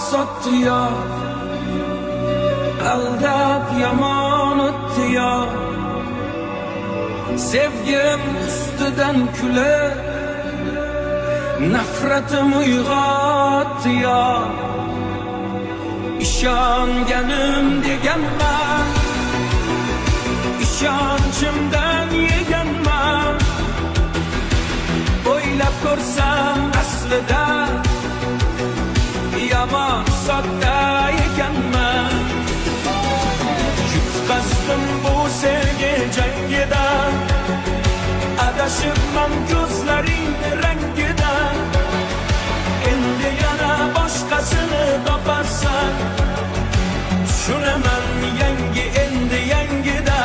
sotdi ya, aldab yomon o'tdi ya. Sevgim ustidan kulib, nafratim uyg'otdi ya. İşonganim deganman, ishonchimdan yeganman. O'ylab ko'rsam aslida yomon sodda ekanman. Yutqazdim bu sevgi jangida, adashibman ko'zlaring rangida. Endi yana boshqasini toparsan, tushunaman yangi endi yangida.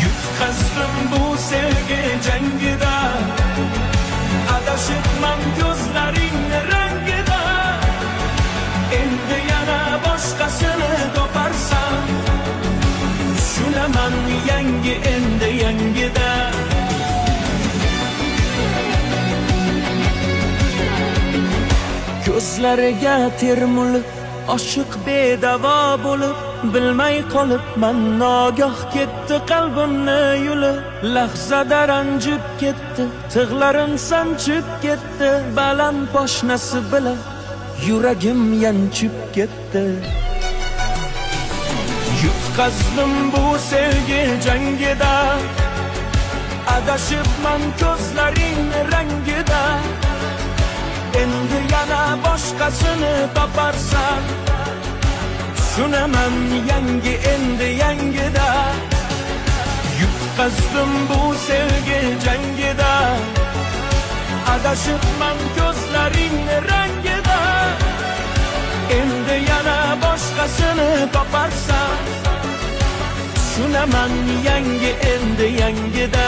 Yutqazdim bu sevgi jangida, adashibman ko'zlaring rangida. Endi yana boshqasini toparsan, tushunaman yangi endi yangida. Ko'zlariga termulib, oshiq bedavo bo'lib, bilmay qolibman nogoh ketdi qalbimni yulib. Lahzada ranjib ketdi, tig'larim sanchib ketdi, baland poshnasi bilan yuragim yanchib ketdi. Yutqazdim bu sevgi jangida, adashibman ko'zlaring rangida. Endi yana boshqasini toparsan, tushunaman yangi endi yangida. Yutqazdim bu sevgi jangida, adashibman ko'zlaring rangida. Endi yana boshqasini toparsan, tushunaman yangi endi yangida.